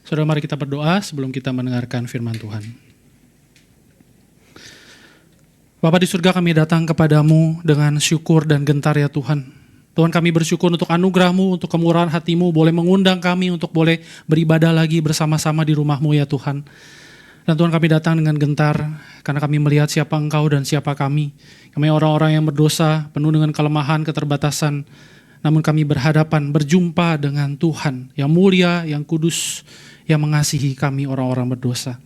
Saudara, mari kita berdoa sebelum kita mendengarkan firman Tuhan. Bapa di surga, kami datang kepadamu dengan syukur dan gentar ya Tuhan. Tuhan, kami bersyukur untuk anugerah-Mu, untuk kemurahan hati-Mu, boleh mengundang kami untuk boleh beribadah lagi bersama-sama di rumah-Mu ya Tuhan. Dan Tuhan, kami datang dengan gentar karena kami melihat siapa Engkau dan siapa kami. Kami orang-orang yang berdosa, penuh dengan kelemahan, keterbatasan. Namun kami berhadapan, berjumpa dengan Tuhan yang mulia, yang kudus, yang mengasihi kami orang-orang berdosa.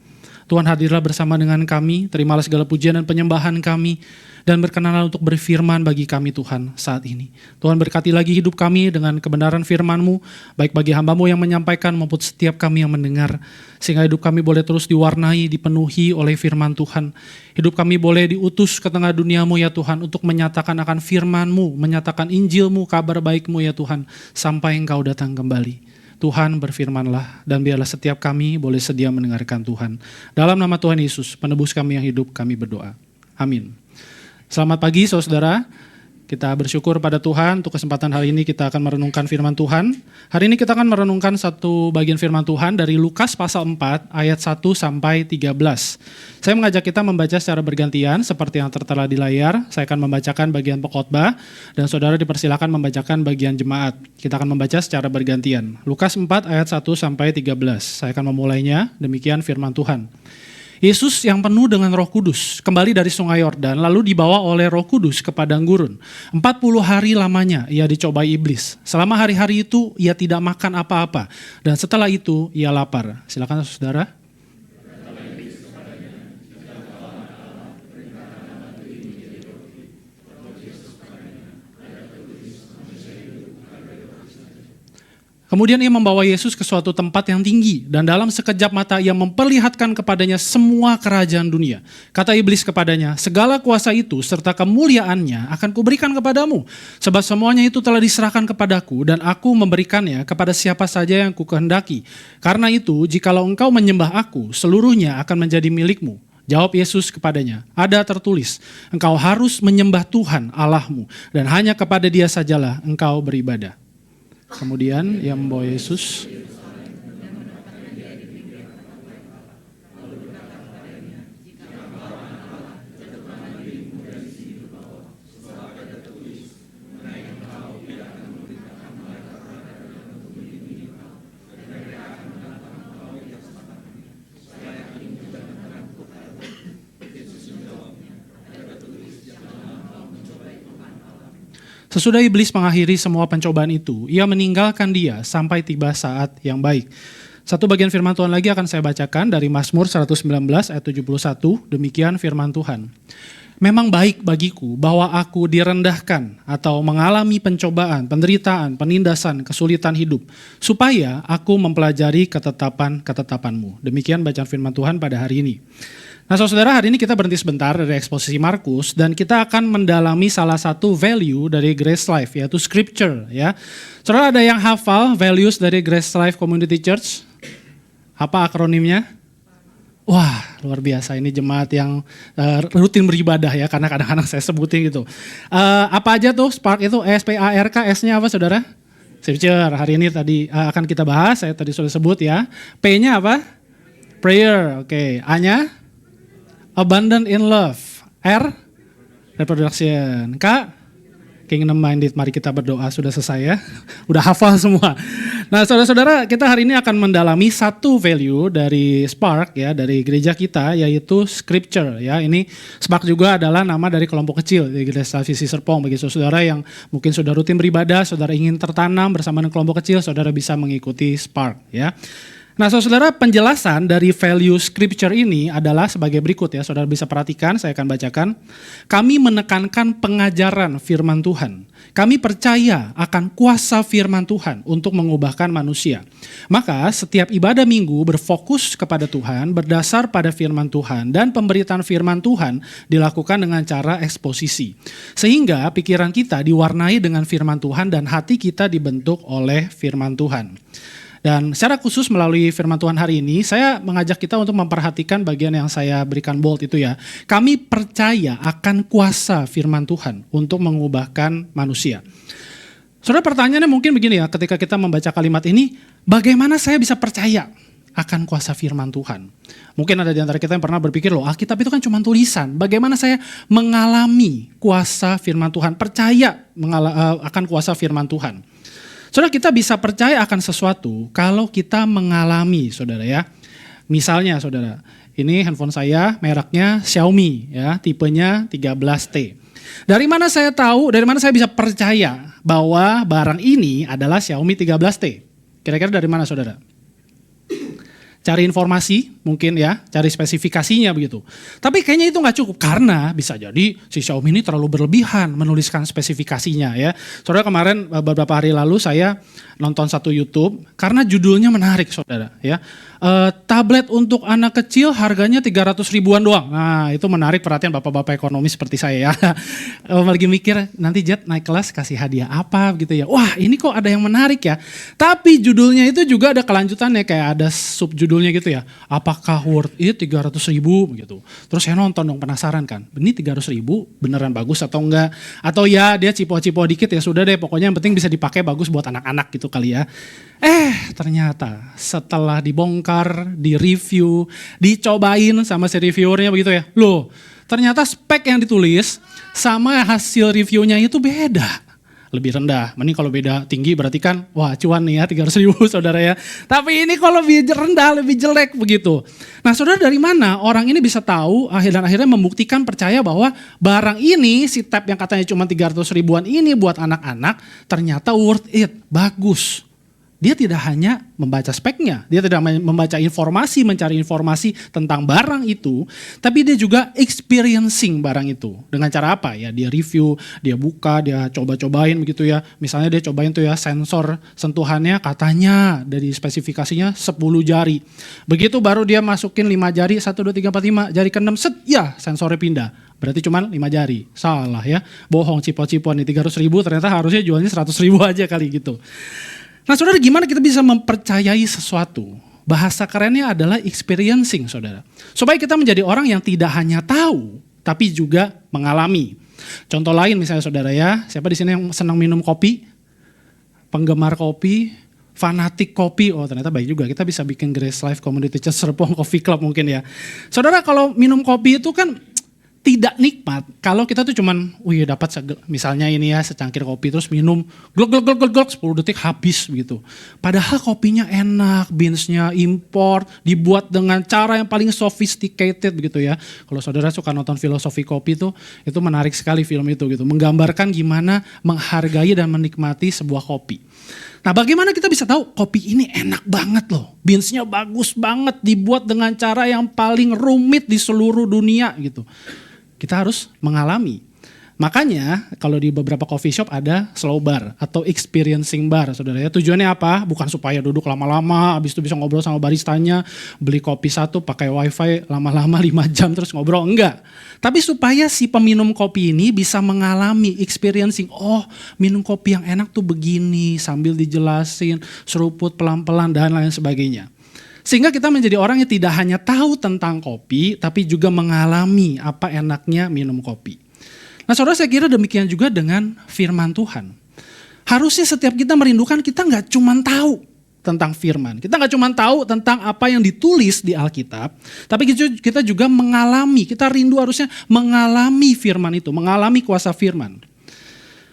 Tuhan, hadirlah bersama dengan kami, terimalah segala pujian dan penyembahan kami, dan berkenanlah untuk berfirman bagi kami Tuhan saat ini. Tuhan, berkati lagi hidup kami dengan kebenaran firman-Mu, baik bagi hamba-Mu yang menyampaikan maupun setiap kami yang mendengar, sehingga hidup kami boleh terus diwarnai, dipenuhi oleh firman Tuhan. Hidup kami boleh diutus ke tengah dunia-Mu ya Tuhan, untuk menyatakan akan firman-Mu, menyatakan Injil-Mu, kabar baik-Mu ya Tuhan, sampai Engkau datang kembali. Tuhan, berfirmanlah, dan biarlah setiap kami boleh sedia mendengarkan Tuhan. Dalam nama Tuhan Yesus, penebus kami yang hidup, kami berdoa. Amin. Selamat pagi saudara, kita bersyukur pada Tuhan untuk kesempatan hari ini kita akan merenungkan firman Tuhan. Hari ini kita akan merenungkan satu bagian firman Tuhan dari Lukas pasal 4 ayat 1 sampai 13. Saya mengajak kita membaca secara bergantian seperti yang tertera di layar. Saya akan membacakan bagian pengkhotbah dan saudara dipersilakan membacakan bagian jemaat. Kita akan membaca secara bergantian. Lukas 4 ayat 1 sampai 13. Saya akan memulainya, demikian firman Tuhan. Yesus yang penuh dengan Roh Kudus kembali dari sungai Yordan lalu dibawa oleh Roh Kudus ke padang gurun. 40 hari lamanya ia dicobai iblis. Selama hari-hari itu ia tidak makan apa-apa dan setelah itu ia lapar. Silakan saudara. Kemudian ia membawa Yesus ke suatu tempat yang tinggi dan dalam sekejap mata ia memperlihatkan kepadanya semua kerajaan dunia. Kata iblis kepadanya, segala kuasa itu serta kemuliaannya akan kuberikan kepadamu. Sebab semuanya itu telah diserahkan kepadaku dan aku memberikannya kepada siapa saja yang kukehendaki. Karena itu jikalau engkau menyembah aku, seluruhnya akan menjadi milikmu. Jawab Yesus kepadanya, ada tertulis, engkau harus menyembah Tuhan Allahmu dan hanya kepada Dia sajalah engkau beribadah. Kemudian ia membawa Yesus. Sesudah iblis mengakhiri semua pencobaan itu, ia meninggalkan dia sampai tiba saat yang baik. Satu bagian firman Tuhan lagi akan saya bacakan dari Mazmur 119 ayat 71, demikian firman Tuhan. Memang baik bagiku bahwa aku direndahkan atau mengalami pencobaan, penderitaan, penindasan, kesulitan hidup, supaya aku mempelajari ketetapan-ketetapanmu. Demikian bacaan firman Tuhan pada hari ini. Nah saudara, hari ini kita berhenti sebentar dari eksposisi Markus dan kita akan mendalami salah satu value dari Grace Life, yaitu Scripture. Ya. Saudara, ada yang hafal values dari Grace Life Community Church? Apa akronimnya? Wah, luar biasa, ini jemaat yang rutin beribadah ya, karena kadang-kadang saya sebutin gitu. Apa aja tuh Spark itu? S-P-A-R-K, S-nya apa saudara? Scripture, hari ini tadi akan kita bahas, saya tadi sudah sebut ya. P-nya apa? Prayer, oke. A-nya? Abundant in love. R? Reproduction. K? Kingdom minded. Mari kita berdoa, sudah selesai ya. Udah hafal semua. Nah saudara-saudara, kita hari ini akan mendalami satu value dari Spark ya, dari gereja kita, yaitu Scripture ya. Ini Spark juga adalah nama dari kelompok kecil di Gereja Salvasi Serpong. Bagi saudara yang mungkin sudah rutin beribadah, saudara ingin tertanam bersama dengan kelompok kecil, saudara bisa mengikuti Spark ya. Nah saudara, penjelasan dari value Scripture ini adalah sebagai berikut ya. Saudara bisa perhatikan, saya akan bacakan. Kami menekankan pengajaran firman Tuhan. Kami percaya akan kuasa firman Tuhan untuk mengubahkan manusia. Maka setiap ibadah minggu berfokus kepada Tuhan, berdasar pada firman Tuhan, dan pemberitaan firman Tuhan dilakukan dengan cara eksposisi. Sehingga pikiran kita diwarnai dengan firman Tuhan dan hati kita dibentuk oleh firman Tuhan. Dan secara khusus melalui firman Tuhan hari ini, saya mengajak kita untuk memperhatikan bagian yang saya berikan bold itu ya. Kami percaya akan kuasa firman Tuhan untuk mengubahkan manusia. Saudara, pertanyaannya mungkin begini ya, ketika kita membaca kalimat ini, bagaimana saya bisa percaya? akan kuasa firman Tuhan. Mungkin ada di antara kita yang pernah berpikir, loh Alkitab itu kan cuma tulisan. Bagaimana saya mengalami kuasa firman Tuhan, percaya akan kuasa firman Tuhan. Saudara, kita bisa percaya akan sesuatu kalau kita mengalami, saudara ya. Misalnya saudara, ini handphone saya mereknya Xiaomi ya, tipenya 13T. Dari mana saya tahu, dari mana saya bisa percaya bahwa barang ini adalah Xiaomi 13T? Kira-kira dari mana saudara? Cari informasi mungkin ya, cari spesifikasinya begitu. Tapi kayaknya itu nggak cukup karena bisa jadi si Xiaomi ini terlalu berlebihan menuliskan spesifikasinya ya. Saudara, kemarin beberapa hari lalu saya nonton satu YouTube karena judulnya menarik saudara ya. Tablet untuk anak kecil harganya 300 ribuan doang. Nah itu menarik perhatian bapak-bapak ekonomi seperti saya ya. Lagi mikir nanti Jet naik kelas kasih hadiah apa gitu ya. Wah ini kok ada yang menarik ya. Tapi judulnya itu juga ada kelanjutannya, kayak ada subjudulnya gitu ya. Apakah worth it 300 ribu gitu. Terus saya nonton dong, penasaran kan. Ini 300 ribu beneran bagus atau enggak. Atau ya dia cipo-cipo dikit ya sudah deh, pokoknya yang penting bisa dipakai, bagus buat anak-anak gitu kali ya. Ternyata setelah dibongkar, direview, dicobain sama si reviewernya begitu ya. Loh, ternyata spek yang ditulis sama hasil reviewnya itu beda. Lebih rendah, mending kalau beda tinggi berarti kan wah cuan nih ya 300 ribu saudara ya. Tapi ini kalau lebih rendah, lebih jelek begitu. Nah saudara, dari mana orang ini bisa tahu akhirnya membuktikan percaya bahwa barang ini, si tab yang katanya cuma 300 ribuan ini buat anak-anak ternyata worth it, bagus. Dia tidak hanya membaca speknya, dia tidak membaca informasi, mencari informasi tentang barang itu, tapi dia juga experiencing barang itu. Dengan cara apa ya? Dia review, dia buka, dia coba-cobain begitu ya. Misalnya dia cobain tuh ya sensor sentuhannya katanya dari spesifikasinya 10 jari. Begitu baru dia masukin 5 jari, 1, 2, 3, 4, 5, jari ke-6, set, ya sensornya pindah. Berarti cuma 5 jari, salah ya. Bohong, cipo-cipoan nih 300 ribu ternyata harusnya jualnya 100 ribu aja kali gitu. Nah saudara, gimana kita bisa mempercayai sesuatu? Bahasa kerennya adalah experiencing saudara. Supaya kita menjadi orang yang tidak hanya tahu, tapi juga mengalami. Contoh lain misalnya saudara ya, siapa di sini yang senang minum kopi? Penggemar kopi, fanatik kopi, oh ternyata baik juga. Kita bisa bikin Grace Life Community Church Serpong Coffee Club mungkin ya. Saudara, kalau minum kopi itu kan tidak nikmat kalau kita tuh cuman dapat misalnya ini ya secangkir kopi terus minum glok 10 detik habis begitu. Padahal kopinya enak, beansnya import, dibuat dengan cara yang paling sophisticated begitu ya. Kalau saudara suka nonton Filosofi Kopi tuh, itu menarik sekali film itu gitu, menggambarkan gimana menghargai dan menikmati sebuah kopi. Nah bagaimana kita bisa tahu kopi ini enak banget loh, beansnya bagus banget, dibuat dengan cara yang paling rumit di seluruh dunia gitu. Kita harus mengalami. Makanya kalau di beberapa coffee shop ada slow bar atau experiencing bar saudara ya. Tujuannya apa? Bukan supaya duduk lama-lama, habis itu bisa ngobrol sama baristanya, beli kopi satu pakai wifi lama-lama 5 jam terus ngobrol, enggak. Tapi supaya si peminum kopi ini bisa mengalami experiencing, oh minum kopi yang enak tuh begini, sambil dijelasin, seruput pelan-pelan dan lain sebagainya. Sehingga kita menjadi orang yang tidak hanya tahu tentang kopi, tapi juga mengalami apa enaknya minum kopi. Nah saudara, saya kira demikian juga dengan firman Tuhan. Harusnya setiap kita merindukan, kita nggak cuma tahu tentang firman. Kita nggak cuma tahu tentang apa yang ditulis di Alkitab, tapi kita juga mengalami, kita rindu harusnya mengalami firman itu, mengalami kuasa firman.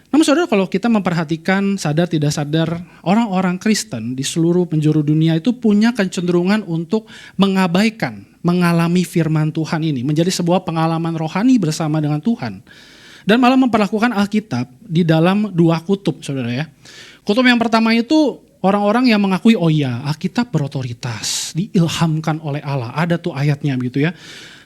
Namun saudara, kalau kita memperhatikan sadar tidak sadar, orang-orang Kristen di seluruh penjuru dunia itu punya kecenderungan untuk mengabaikan, mengalami firman Tuhan ini, menjadi sebuah pengalaman rohani bersama dengan Tuhan. Dan malah memperlakukan Alkitab di dalam 2 kutub saudara ya. Kutub yang pertama itu orang-orang yang mengakui, oh iya Alkitab berotoritas, diilhamkan oleh Allah, ada tuh ayatnya begitu ya.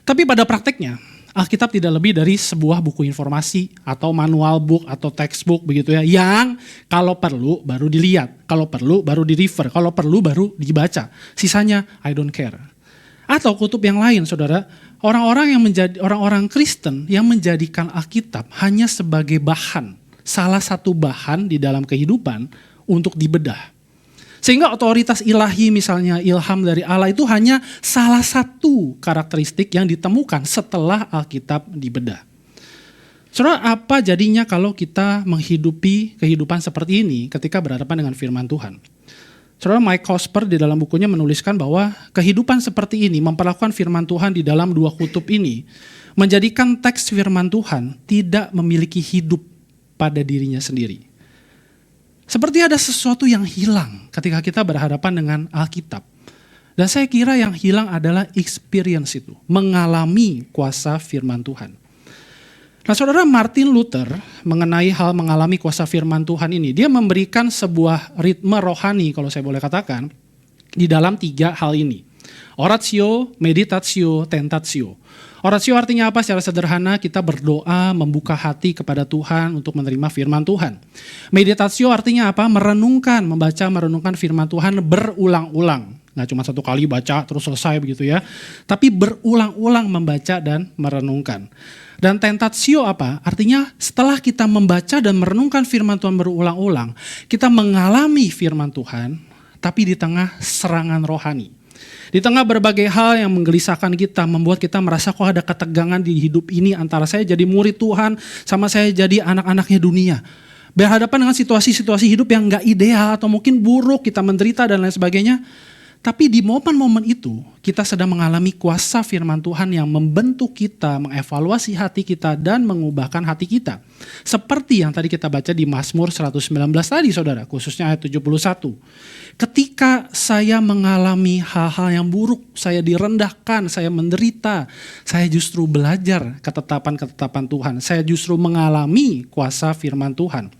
Tapi pada prakteknya, Alkitab tidak lebih dari sebuah buku informasi atau manual book atau textbook begitu ya, yang kalau perlu baru dilihat, kalau perlu baru di-refer, kalau perlu baru dibaca. Sisanya I don't care. Atau kutub yang lain saudara, orang-orang yang menjadi orang-orang Kristen yang menjadikan Alkitab hanya sebagai bahan, salah satu bahan di dalam kehidupan untuk dibedah. Sehingga otoritas ilahi misalnya ilham dari Allah itu hanya salah satu karakteristik yang ditemukan setelah Alkitab dibedah. Saudara, apa jadinya kalau kita menghidupi kehidupan seperti ini ketika berhadapan dengan firman Tuhan? Saudara, Mike Hosper di dalam bukunya menuliskan bahwa kehidupan seperti ini, memperlakukan firman Tuhan di dalam dua kutub ini, menjadikan teks firman Tuhan tidak memiliki hidup pada dirinya sendiri. Seperti ada sesuatu yang hilang ketika kita berhadapan dengan Alkitab. Dan saya kira yang hilang adalah experience itu, mengalami kuasa firman Tuhan. Nah, saudara, Martin Luther mengenai hal mengalami kuasa firman Tuhan ini, dia memberikan sebuah ritme rohani, kalau saya boleh katakan, di dalam tiga hal ini. Oratio, meditatio, tentatio. Oratio artinya apa? Secara sederhana kita berdoa, membuka hati kepada Tuhan untuk menerima firman Tuhan. Meditatio artinya apa? Merenungkan, merenungkan firman Tuhan berulang-ulang. Nggak cuma satu kali baca terus selesai begitu ya. Tapi berulang-ulang membaca dan merenungkan. Dan tentatio apa? Artinya setelah kita membaca dan merenungkan firman Tuhan berulang-ulang, kita mengalami firman Tuhan, tapi di tengah serangan rohani. Di tengah berbagai hal yang menggelisahkan kita, membuat kita merasa kok ada ketegangan di hidup ini antara saya jadi murid Tuhan sama saya jadi anak-anaknya dunia. Berhadapan dengan situasi-situasi hidup yang gak ideal atau mungkin buruk, kita menderita dan lain sebagainya. Tapi di momen-momen itu kita sedang mengalami kuasa firman Tuhan yang membentuk kita, mengevaluasi hati kita dan mengubahkan hati kita. Seperti yang tadi kita baca di Mazmur 119 tadi saudara, khususnya ayat 71. Ketika saya mengalami hal-hal yang buruk, saya direndahkan, saya menderita, saya justru belajar ketetapan-ketetapan Tuhan. Saya justru mengalami kuasa firman Tuhan.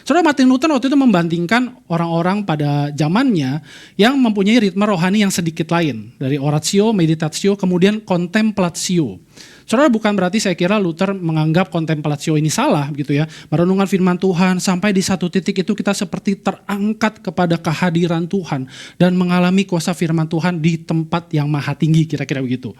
Saudara, Martin Luther waktu itu membandingkan orang-orang pada zamannya yang mempunyai ritme rohani yang sedikit lain. Dari oratio, meditatio, kemudian contemplatio. Saudara, bukan berarti saya kira Luther menganggap contemplatio ini salah gitu ya. Merenungkan firman Tuhan sampai di satu titik itu kita seperti terangkat kepada kehadiran Tuhan dan mengalami kuasa firman Tuhan di tempat yang maha tinggi, kira-kira begitu.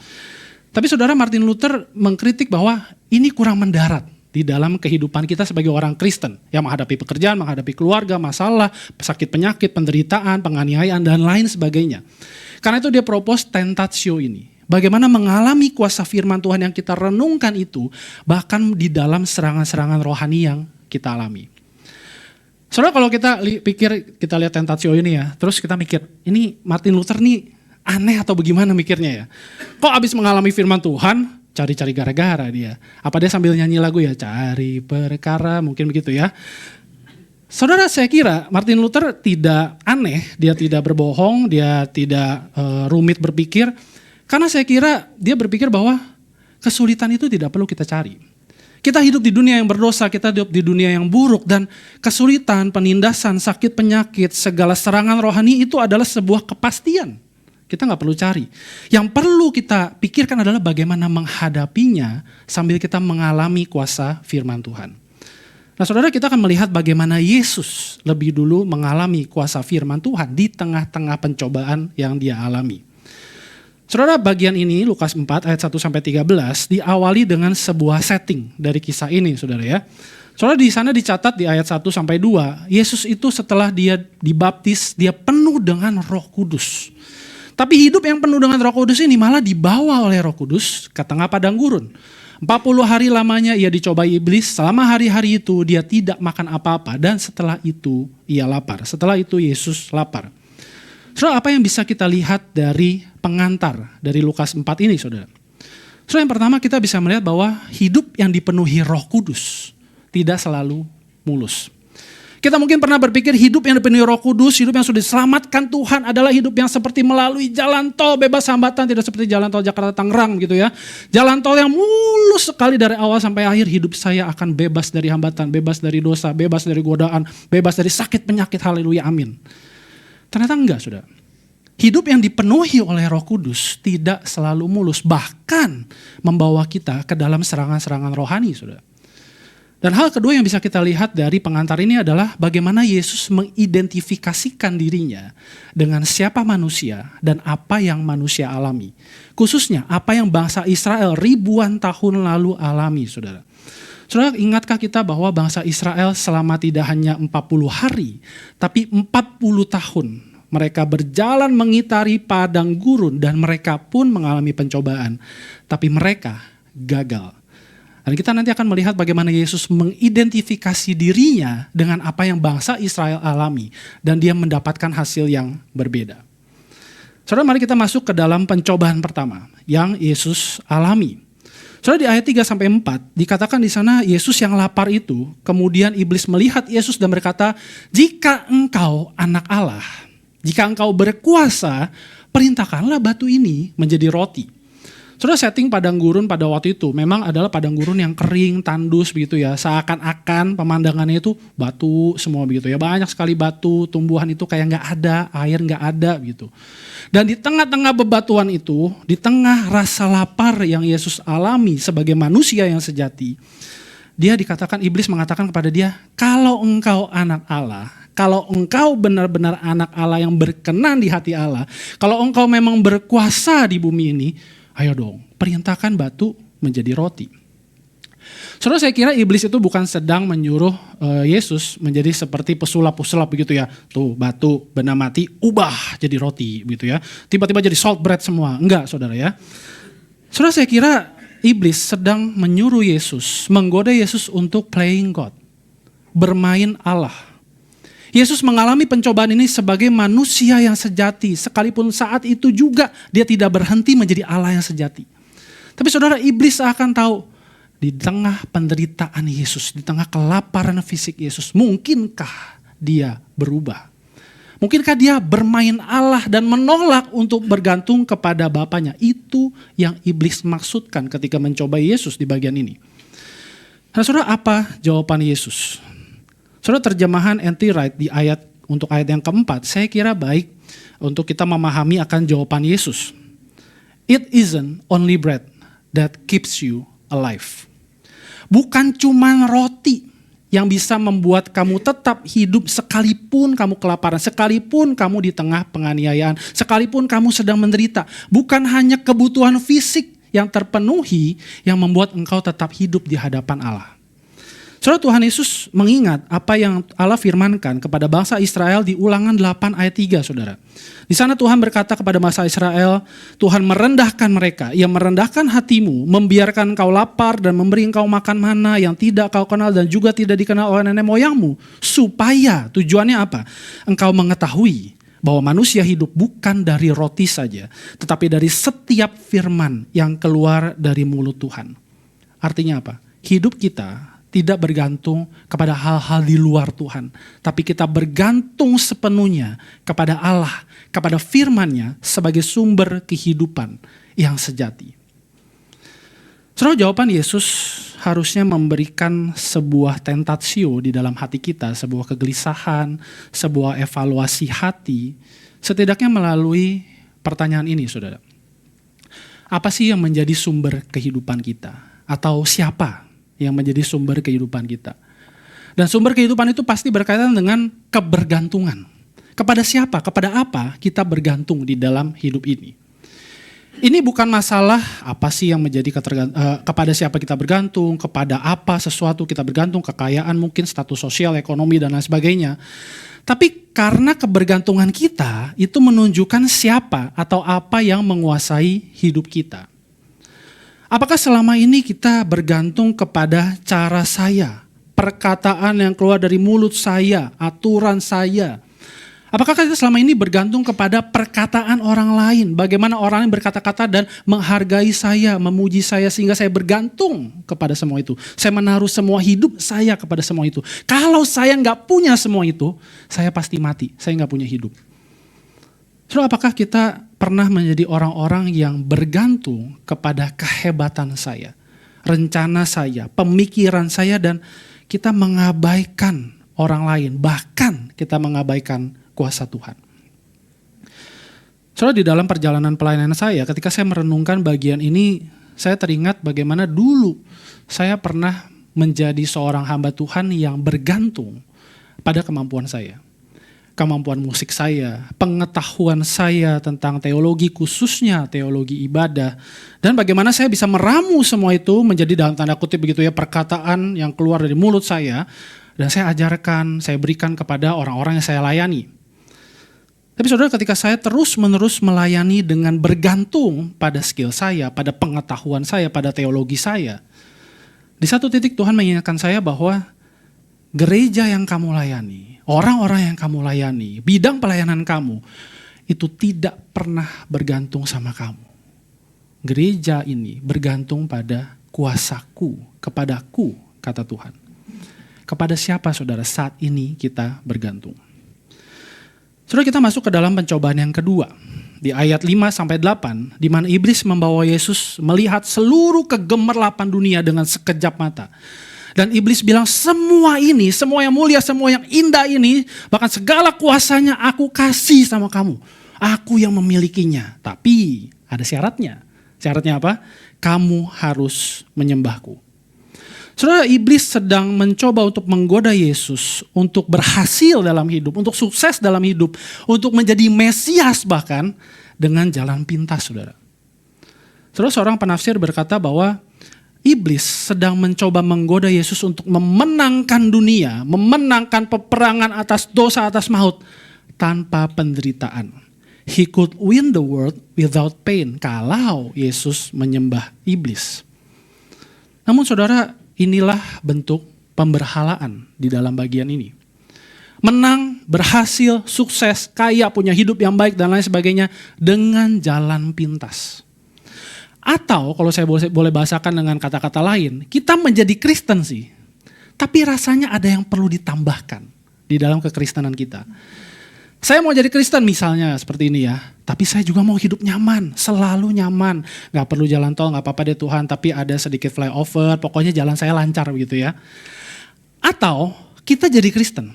Tapi saudara, Martin Luther mengkritik bahwa ini kurang mendarat di dalam kehidupan kita sebagai orang Kristen yang menghadapi pekerjaan, menghadapi keluarga, masalah, sakit penyakit, penderitaan, penganiayaan, dan lain sebagainya. Karena itu dia propose tentatio ini. Bagaimana mengalami kuasa firman Tuhan yang kita renungkan itu, bahkan di dalam serangan-serangan rohani yang kita alami. Saudara, kalau kita kita lihat tentatio ini ya, terus kita mikir, ini Martin Luther nih aneh atau bagaimana mikirnya ya? Kok abis mengalami firman Tuhan, cari-cari gara-gara dia. Apa dia sambil nyanyi lagu ya? Cari perkara, mungkin begitu ya. Saudara, saya kira Martin Luther tidak aneh, dia tidak berbohong, dia tidak rumit berpikir. Karena saya kira dia berpikir bahwa kesulitan itu tidak perlu kita cari. Kita hidup di dunia yang berdosa, kita hidup di dunia yang buruk. Dan kesulitan, penindasan, sakit penyakit, segala serangan rohani itu adalah sebuah kepastian. Kita nggak perlu cari. Yang perlu kita pikirkan adalah bagaimana menghadapinya sambil kita mengalami kuasa firman Tuhan. Nah saudara, kita akan melihat bagaimana Yesus lebih dulu mengalami kuasa firman Tuhan di tengah-tengah pencobaan yang dia alami. Saudara, bagian ini Lukas 4 ayat 1-13 diawali dengan sebuah setting dari kisah ini saudara ya. Saudara, di sana dicatat di ayat 1-2, Yesus itu setelah dia dibaptis, dia penuh dengan Roh Kudus. Tapi hidup yang penuh dengan Roh Kudus ini malah dibawa oleh Roh Kudus ke tengah padang gurun. 40 hari lamanya ia dicobai iblis, selama hari-hari itu dia tidak makan apa-apa dan setelah itu ia lapar. Setelah itu Yesus lapar. Saudara, apa yang bisa kita lihat dari pengantar dari Lukas 4 ini saudara? Saudara, yang pertama kita bisa melihat bahwa hidup yang dipenuhi Roh Kudus tidak selalu mulus. Kita mungkin pernah berpikir hidup yang dipenuhi Roh Kudus, hidup yang sudah diselamatkan Tuhan adalah hidup yang seperti melalui jalan tol bebas hambatan, tidak seperti jalan tol Jakarta Tangerang gitu ya. Jalan tol yang mulus sekali dari awal sampai akhir, hidup saya akan bebas dari hambatan, bebas dari dosa, bebas dari godaan, bebas dari sakit penyakit, haleluya amin. Ternyata enggak saudara. Hidup yang dipenuhi oleh Roh Kudus tidak selalu mulus, bahkan membawa kita ke dalam serangan-serangan rohani saudara. Dan hal kedua yang bisa kita lihat dari pengantar ini adalah bagaimana Yesus mengidentifikasikan dirinya dengan siapa manusia dan apa yang manusia alami. Khususnya apa yang bangsa Israel ribuan tahun lalu alami, saudara. Saudara, ingatkah kita bahwa bangsa Israel selama tidak hanya 40 hari, tapi 40 tahun mereka berjalan mengitari padang gurun dan mereka pun mengalami pencobaan. Tapi mereka gagal. Dan kita nanti akan melihat bagaimana Yesus mengidentifikasi dirinya dengan apa yang bangsa Israel alami. Dan dia mendapatkan hasil yang berbeda. Saudara, mari kita masuk ke dalam pencobaan pertama yang Yesus alami. Saudara, di ayat 3-4 dikatakan di sana Yesus yang lapar itu, kemudian iblis melihat Yesus dan berkata, "Jika engkau anak Allah, jika engkau berkuasa, perintahkanlah batu ini menjadi roti." Saudara, setting padang gurun pada waktu itu memang adalah padang gurun yang kering, tandus begitu ya. Seakan-akan pemandangannya itu batu semua begitu ya. Banyak sekali batu, tumbuhan itu kayak nggak ada, air nggak ada gitu. Dan di tengah-tengah bebatuan itu, di tengah rasa lapar yang Yesus alami sebagai manusia yang sejati, dia dikatakan, iblis mengatakan kepada dia, "Kalau engkau anak Allah, kalau engkau benar-benar anak Allah yang berkenan di hati Allah, kalau engkau memang berkuasa di bumi ini, ayo dong, perintahkan batu menjadi roti." Saudara, saya kira iblis itu bukan sedang menyuruh Yesus menjadi seperti pesulap-pesulap begitu ya. Tuh batu benda mati ubah jadi roti begitu ya. Tiba-tiba jadi salt bread semua. Enggak, saudara ya. Saudara, saya kira iblis sedang menyuruh Yesus, menggoda Yesus untuk playing God. Bermain Allah. Yesus mengalami pencobaan ini sebagai manusia yang sejati. Sekalipun saat itu juga dia tidak berhenti menjadi Allah yang sejati. Tapi saudara, iblis akan tahu di tengah penderitaan Yesus, di tengah kelaparan fisik Yesus, mungkinkah dia berubah? Mungkinkah dia bermain Allah dan menolak untuk bergantung kepada Bapaknya? Itu yang iblis maksudkan ketika mencoba Yesus di bagian ini. Nah, saudara, apa jawaban Yesus? Saudara, terjemahan N.T. Wright di untuk ayat yang keempat, saya kira baik untuk kita memahami akan jawaban Yesus. It isn't only bread that keeps you alive. Bukan cuma roti yang bisa membuat kamu tetap hidup sekalipun kamu kelaparan, sekalipun kamu di tengah penganiayaan, sekalipun kamu sedang menderita. Bukan hanya kebutuhan fisik yang terpenuhi yang membuat engkau tetap hidup di hadapan Allah. Saudara, Tuhan Yesus mengingat apa yang Allah firmankan kepada bangsa Israel di Ulangan 8 ayat 3, saudara. Di sana Tuhan berkata kepada bangsa Israel, Tuhan merendahkan mereka, Ia merendahkan hatimu, membiarkan kau lapar dan memberi engkau makan mana yang tidak kau kenal dan juga tidak dikenal oleh nenek moyangmu. Supaya, tujuannya apa? Engkau mengetahui bahwa manusia hidup bukan dari roti saja, tetapi dari setiap firman yang keluar dari mulut Tuhan. Artinya apa? Hidup kita tidak bergantung kepada hal-hal di luar Tuhan. Tapi kita bergantung sepenuhnya kepada Allah, kepada firman-Nya sebagai sumber kehidupan yang sejati. Saudara, jawaban Yesus harusnya memberikan sebuah tentatio di dalam hati kita, sebuah kegelisahan, sebuah evaluasi hati, setidaknya melalui pertanyaan ini, saudara. Apa sih yang menjadi sumber kehidupan kita? Atau siapa yang menjadi sumber kehidupan kita? Dan sumber kehidupan itu pasti berkaitan dengan kebergantungan. Kepada siapa, kepada apa kita bergantung di dalam hidup ini. Ini bukan masalah apa sih yang menjadi kepada siapa kita bergantung, kepada apa sesuatu kita bergantung, kekayaan mungkin, status sosial, ekonomi, dan lain sebagainya. Tapi karena kebergantungan kita itu menunjukkan siapa atau apa yang menguasai hidup kita. Apakah selama ini kita bergantung kepada cara saya, perkataan yang keluar dari mulut saya, aturan saya? Apakah kita selama ini bergantung kepada perkataan orang lain? Bagaimana orang lain berkata-kata dan menghargai saya, memuji saya sehingga saya bergantung kepada semua itu. Saya menaruh semua hidup saya kepada semua itu. Kalau saya nggak punya semua itu, saya pasti mati, saya nggak punya hidup. Saudara, apakah kita pernah menjadi orang-orang yang bergantung kepada kehebatan saya, rencana saya, pemikiran saya, dan kita mengabaikan orang lain, bahkan kita mengabaikan kuasa Tuhan? Saudara, di dalam perjalanan pelayanan saya, ketika saya merenungkan bagian ini, saya teringat bagaimana dulu saya pernah menjadi seorang hamba Tuhan yang bergantung pada kemampuan saya. Kemampuan musik saya, pengetahuan saya tentang teologi, khususnya teologi ibadah, dan bagaimana saya bisa meramu semua itu menjadi dalam tanda kutip begitu ya, perkataan yang keluar dari mulut saya, dan saya ajarkan, saya berikan kepada orang-orang yang saya layani. Tapi saudara, ketika saya terus-menerus melayani dengan bergantung pada skill saya, pada pengetahuan saya, pada teologi saya, Di satu titik Tuhan mengingatkan saya bahwa gereja yang kamu layani, orang-orang yang kamu layani, bidang pelayanan kamu, itu tidak pernah bergantung sama kamu. Gereja ini bergantung pada kuasaku, kepadaku, kata Tuhan. Kepada siapa saudara saat ini kita bergantung? Saudara, kita masuk ke dalam pencobaan yang kedua. Di ayat 5-8, di mana iblis membawa Yesus melihat seluruh kegemerlapan dunia dengan sekejap mata. Dan iblis bilang, semua ini, semua yang mulia, semua yang indah ini, bahkan segala kuasanya aku kasih sama kamu. Aku yang memilikinya. Tapi ada syaratnya. Syaratnya apa? Kamu harus menyembahku. Saudara, iblis sedang mencoba untuk menggoda Yesus untuk berhasil dalam hidup, untuk sukses dalam hidup, untuk menjadi Mesias bahkan dengan jalan pintas, saudara. Saudara, seorang penafsir berkata bahwa iblis sedang mencoba menggoda Yesus untuk memenangkan dunia, memenangkan peperangan atas dosa, atas maut tanpa penderitaan. He could win the world without pain kalau Yesus menyembah iblis. Namun saudara, inilah bentuk pemberhalaan di dalam bagian ini. Menang, berhasil, sukses, kaya, punya hidup yang baik dan lain sebagainya dengan jalan pintas. Atau kalau saya boleh bahasakan dengan kata-kata lain, kita menjadi Kristen sih, tapi rasanya ada yang perlu ditambahkan di dalam kekristenan kita. Saya mau jadi Kristen misalnya seperti ini ya, tapi saya juga mau hidup nyaman, selalu nyaman. Gak perlu jalan tol, gak apa-apa deh Tuhan, tapi ada sedikit flyover, pokoknya jalan saya lancar begitu ya. Atau kita jadi Kristen,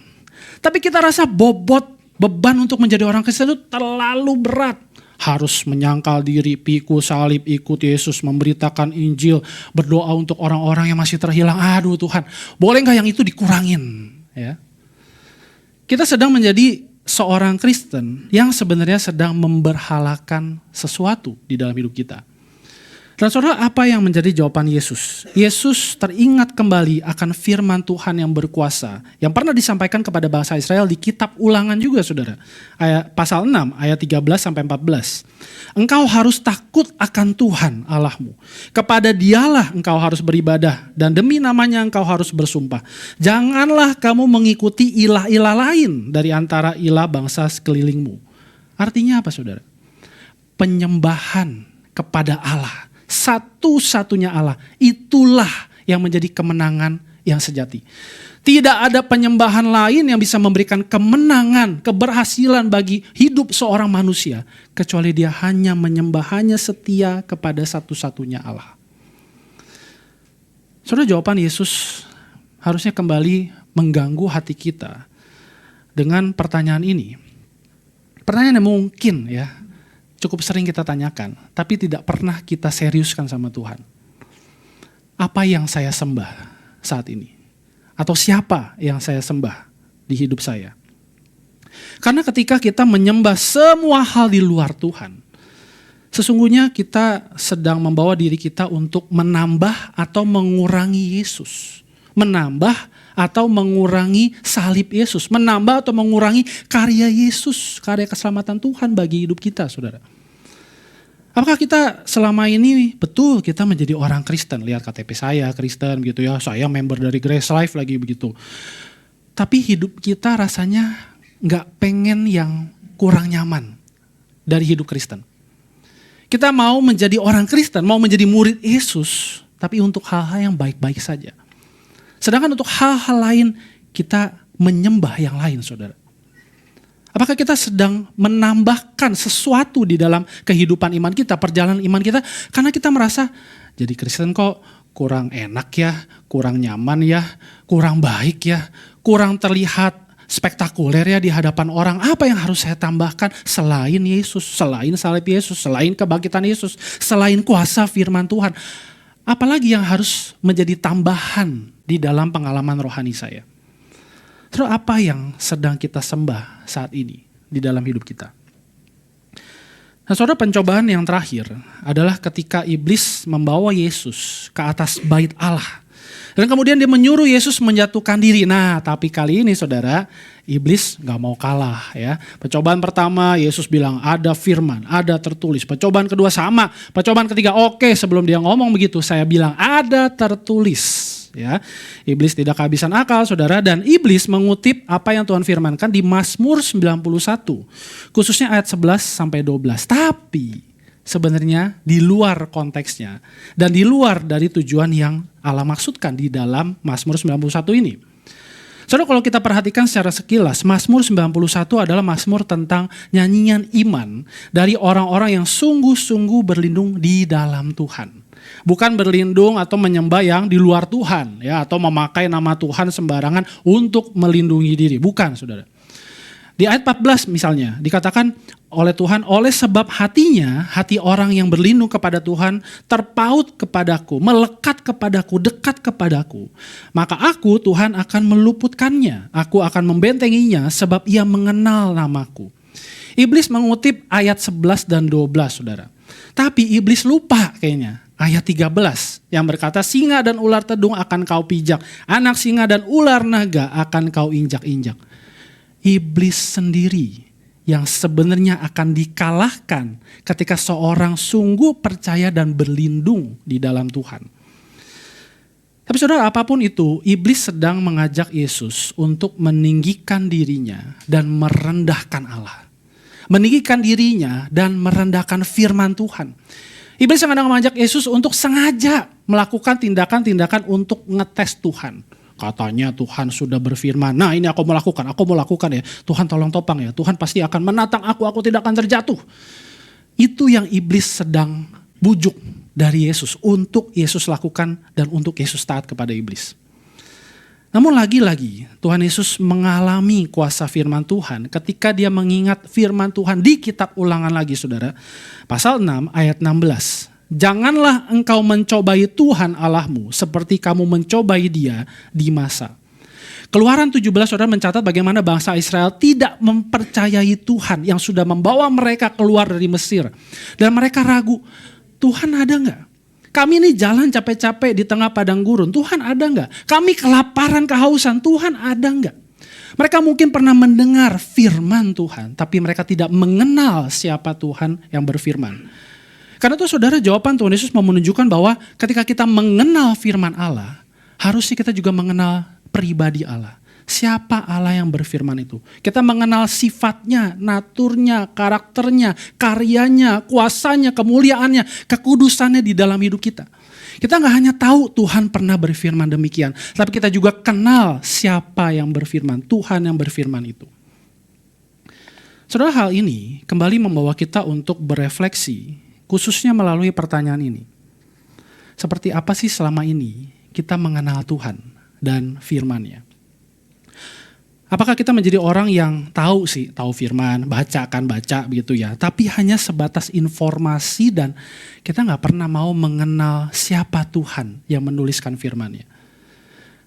tapi kita rasa bobot, beban untuk menjadi orang Kristen itu terlalu berat. Harus menyangkal diri, pikul salib, ikut Yesus, memberitakan Injil, berdoa untuk orang-orang yang masih terhilang. Aduh Tuhan, boleh gak yang itu dikurangin? Ya. Kita sedang menjadi seorang Kristen yang sebenarnya sedang memberhalakan sesuatu di dalam hidup kita. Dan saudara, apa yang menjadi jawaban Yesus? Yesus teringat kembali akan firman Tuhan yang berkuasa, yang pernah disampaikan kepada bangsa Israel di kitab Ulangan juga saudara. Pasal 6 ayat 13-14. Engkau harus takut akan Tuhan Allahmu. Kepada Dialah engkau harus beribadah dan demi namanya engkau harus bersumpah. Janganlah kamu mengikuti ilah-ilah lain dari antara ilah bangsa sekelilingmu. Artinya apa saudara? Penyembahan kepada Allah. Satu-satunya Allah, itulah yang menjadi kemenangan yang sejati. Tidak ada penyembahan lain yang bisa memberikan kemenangan, keberhasilan bagi hidup seorang manusia, kecuali dia hanya menyembah, hanya setia kepada satu-satunya Allah. Saudara, jawaban Yesus harusnya kembali mengganggu hati kita dengan pertanyaan ini. Pertanyaan yang mungkin ya, cukup sering kita tanyakan, tapi tidak pernah kita seriuskan sama Tuhan. Apa yang saya sembah saat ini? Atau siapa yang saya sembah di hidup saya? Karena ketika kita menyembah semua hal di luar Tuhan, sesungguhnya kita sedang membawa diri kita untuk menambah atau mengurangi Yesus. Menambah atau mengurangi salib Yesus. Menambah atau mengurangi karya Yesus, karya keselamatan Tuhan bagi hidup kita, saudara. Apakah kita selama ini betul kita menjadi orang Kristen? Lihat KTP saya Kristen gitu ya, saya member dari Grace Life lagi begitu. Tapi hidup kita rasanya gak pengen yang kurang nyaman dari hidup Kristen. Kita mau menjadi orang Kristen, mau menjadi murid Yesus, tapi untuk hal-hal yang baik-baik saja. Sedangkan untuk hal-hal lain kita menyembah yang lain, saudara. Apakah kita sedang menambahkan sesuatu di dalam kehidupan iman kita, perjalanan iman kita, karena kita merasa jadi Kristen kok kurang enak ya, kurang nyaman ya, kurang baik ya, kurang terlihat spektakuler ya di hadapan orang. Apa yang harus saya tambahkan selain Yesus, selain salib Yesus, selain kebangkitan Yesus, selain kuasa firman Tuhan? Apalagi yang harus menjadi tambahan di dalam pengalaman rohani saya? Terus apa yang sedang kita sembah saat ini di dalam hidup kita? Nah, saudara, pencobaan yang terakhir adalah ketika iblis membawa Yesus ke atas bait Allah Dan kemudian dia menyuruh Yesus menjatuhkan diri. Nah, tapi kali ini saudara, iblis gak mau kalah ya. Percobaan pertama Yesus bilang ada firman, ada tertulis. Percobaan kedua sama. Percobaan ketiga oke, sebelum dia ngomong begitu saya bilang ada tertulis. Ya, iblis tidak kehabisan akal saudara, dan iblis mengutip apa yang Tuhan firmankan di Mazmur 91. Khususnya ayat 11 sampai 12. Tapi sebenarnya di luar konteksnya dan di luar dari tujuan yang Allah maksudkan di dalam Mazmur 91 ini. Saudara, kalau kita perhatikan secara sekilas, Mazmur 91 adalah Mazmur tentang nyanyian iman dari orang-orang yang sungguh-sungguh berlindung di dalam Tuhan. Bukan berlindung atau menyembah yang di luar Tuhan, ya, atau memakai nama Tuhan sembarangan untuk melindungi diri. Bukan, saudara. Di ayat 14 misalnya, dikatakan oleh Tuhan, oleh sebab hatinya, hati orang yang berlindung kepada Tuhan, terpaut kepadaku, melekat kepadaku, dekat kepadaku. Maka aku, Tuhan, akan meluputkannya. Aku akan membentenginya sebab ia mengenal namaku. Iblis mengutip ayat 11 dan 12, saudara. Tapi iblis lupa kayaknya. Ayat 13 yang berkata, singa dan ular tedung akan kau pijak, anak singa dan ular naga akan kau injak-injak. Iblis sendiri yang sebenarnya akan dikalahkan ketika seorang sungguh percaya dan berlindung di dalam Tuhan. Tapi saudara, apapun itu, iblis sedang mengajak Yesus untuk meninggikan dirinya dan merendahkan Allah. Meninggikan dirinya dan merendahkan firman Tuhan. Iblis yang kadang mengajak Yesus untuk sengaja melakukan tindakan-tindakan untuk ngetes Tuhan. Katanya Tuhan sudah berfirman, nah ini aku mau lakukan ya. Tuhan tolong topang ya, Tuhan pasti akan menatang aku tidak akan terjatuh. Itu yang iblis sedang bujuk dari Yesus untuk Yesus lakukan dan untuk Yesus taat kepada iblis. Namun lagi-lagi Tuhan Yesus mengalami kuasa firman Tuhan ketika dia mengingat firman Tuhan di kitab Ulangan lagi saudara. Pasal 6 ayat 16. Janganlah engkau mencobai Tuhan Allahmu seperti kamu mencobai dia di masa. Keluaran 17 saudara mencatat bagaimana bangsa Israel tidak mempercayai Tuhan yang sudah membawa mereka keluar dari Mesir. Dan mereka ragu, Tuhan ada enggak? Kami ini jalan capek-capek di tengah padang gurun, Tuhan ada enggak? Kami kelaparan, kehausan, Tuhan ada enggak? Mereka mungkin pernah mendengar firman Tuhan, tapi mereka tidak mengenal siapa Tuhan yang berfirman. Karena itu saudara, jawaban Tuhan Yesus mau menunjukkan bahwa ketika kita mengenal firman Allah, harusnya kita juga mengenal pribadi Allah. Siapa Allah yang berfirman itu? Kita mengenal sifatnya, naturnya, karakternya, karyanya, kuasanya, kemuliaannya, kekudusannya di dalam hidup kita. Kita gak hanya tahu Tuhan pernah berfirman demikian, tapi kita juga kenal siapa yang berfirman, Tuhan yang berfirman itu. Saudara, hal ini kembali membawa kita untuk berefleksi, khususnya melalui pertanyaan ini. Seperti apa sih selama ini kita mengenal Tuhan dan firman-Nya? Apakah kita menjadi orang yang tahu firman, baca begitu ya, tapi hanya sebatas informasi dan kita gak pernah mau mengenal siapa Tuhan yang menuliskan firman-Nya?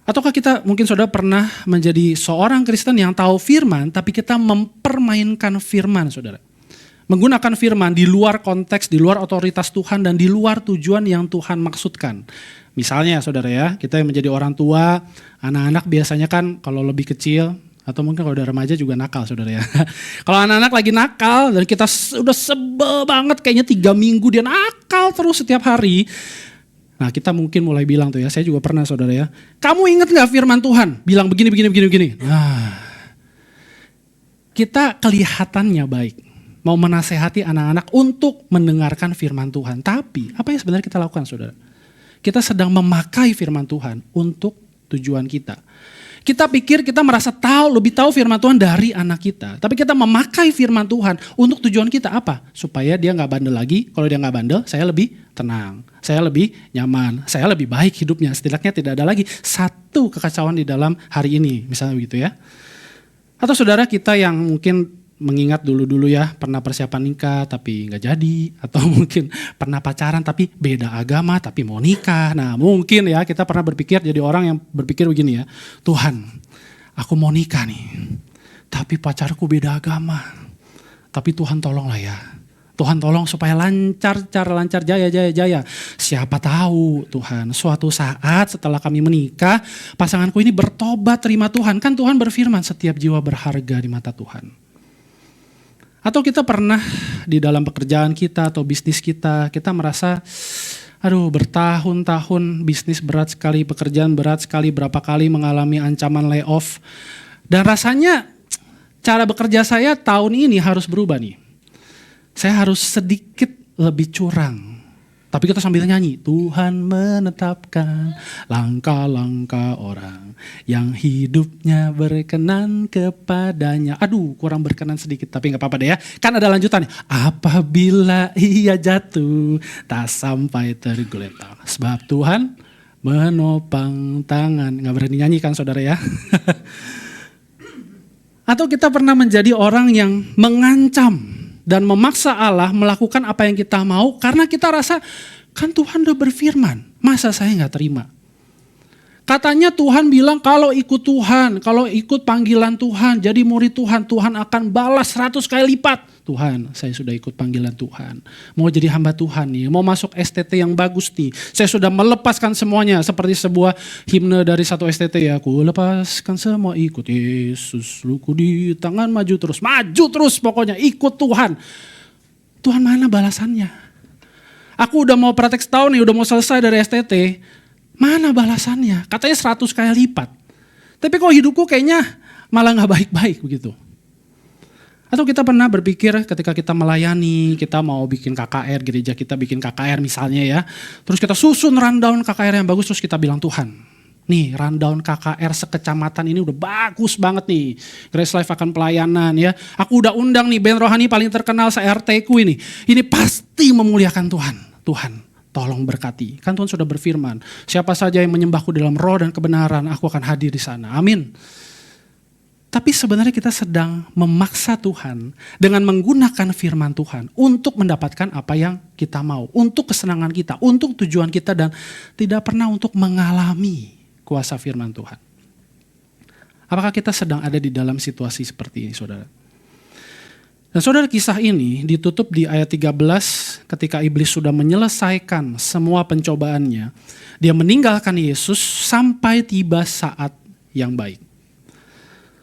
Ataukah kita mungkin saudara pernah menjadi seorang Kristen yang tahu firman, tapi kita mempermainkan firman saudara? Menggunakan firman di luar konteks, di luar otoritas Tuhan dan di luar tujuan yang Tuhan maksudkan. Misalnya saudara ya, kita yang menjadi orang tua, anak-anak biasanya kan kalau lebih kecil, atau mungkin kalau udah remaja juga nakal saudara ya. Kalau anak-anak lagi nakal dan kita udah sebel banget kayaknya 3 minggu dia nakal terus setiap hari. Nah kita mungkin mulai bilang tuh ya, saya juga pernah saudara ya. Kamu ingat gak firman Tuhan? Bilang begini. Nah, kita kelihatannya baik. Mau menasehati anak-anak untuk mendengarkan firman Tuhan. Tapi apa yang sebenarnya kita lakukan saudara? Kita sedang memakai firman Tuhan untuk tujuan kita. Kita pikir kita merasa lebih tahu firman Tuhan dari anak kita. Tapi kita memakai firman Tuhan untuk tujuan kita apa? Supaya dia gak bandel lagi. Kalau dia gak bandel, saya lebih tenang. Saya lebih nyaman. Saya lebih baik hidupnya. Setidaknya tidak ada lagi satu kekacauan di dalam hari ini. Misalnya begitu ya. Atau saudara kita yang mungkin mengingat dulu-dulu ya, pernah persiapan nikah tapi gak jadi. Atau mungkin pernah pacaran tapi beda agama tapi mau nikah. Nah mungkin ya kita pernah berpikir jadi orang yang berpikir begini ya. Tuhan, aku mau nikah nih. Tapi pacarku beda agama. Tapi Tuhan tolonglah ya. Tuhan tolong supaya lancar jaya. Siapa tahu Tuhan suatu saat setelah kami menikah, pasanganku ini bertobat terima Tuhan. Kan Tuhan berfirman setiap jiwa berharga di mata Tuhan. Atau kita pernah di dalam pekerjaan kita atau bisnis kita merasa aduh bertahun-tahun bisnis berat sekali, pekerjaan berat sekali, berapa kali mengalami ancaman layoff. Dan rasanya cara bekerja saya tahun ini harus berubah nih. Saya harus sedikit lebih curang. Tapi kita sambil nyanyi, Tuhan menetapkan langkah-langkah orang yang hidupnya berkenan kepadanya. Aduh, kurang berkenan sedikit, tapi gak apa-apa deh ya. Kan ada lanjutannya. Apabila ia jatuh, tak sampai tergeletak. Sebab Tuhan menopang tangan. Gak berani nyanyi kan saudara ya. Atau kita pernah menjadi orang yang mengancam dan memaksa Allah melakukan apa yang kita mau karena kita rasa kan Tuhan udah berfirman, masa saya gak terima? Katanya Tuhan bilang kalau ikut Tuhan, kalau ikut panggilan Tuhan, jadi murid Tuhan, Tuhan akan balas 100 kali lipat. Tuhan, saya sudah ikut panggilan Tuhan, mau jadi hamba Tuhan nih, mau masuk STT yang bagus nih. Saya sudah melepaskan semuanya seperti sebuah himne dari satu STT ya. Aku lepaskan semua ikut Yesus, luku di tangan maju terus pokoknya ikut Tuhan. Tuhan mana balasannya? Aku udah mau praktek setahun nih, udah mau selesai dari STT. Mana balasannya? Katanya 100 kali lipat. Tapi kok hidupku kayaknya malah gak baik-baik begitu. Atau kita pernah berpikir ketika kita melayani, kita mau bikin KKR, gereja kita bikin KKR misalnya ya. Terus kita susun rundown KKR yang bagus, terus kita bilang Tuhan, nih rundown KKR sekecamatan ini udah bagus banget nih. Grace Life akan pelayanan ya. Aku udah undang nih band rohani paling terkenal se-RT ku ini. Ini pasti memuliakan Tuhan. Tuhan, tolong berkati. Kan Tuhan sudah berfirman, siapa saja yang menyembahku dalam roh dan kebenaran, aku akan hadir di sana. Amin. Tapi sebenarnya kita sedang memaksa Tuhan dengan menggunakan firman Tuhan untuk mendapatkan apa yang kita mau. Untuk kesenangan kita, untuk tujuan kita dan tidak pernah untuk mengalami kuasa firman Tuhan. Apakah kita sedang ada di dalam situasi seperti ini saudara? Dan saudara, kisah ini ditutup di ayat 13 ketika iblis sudah menyelesaikan semua pencobaannya. Dia meninggalkan Yesus sampai tiba saat yang baik.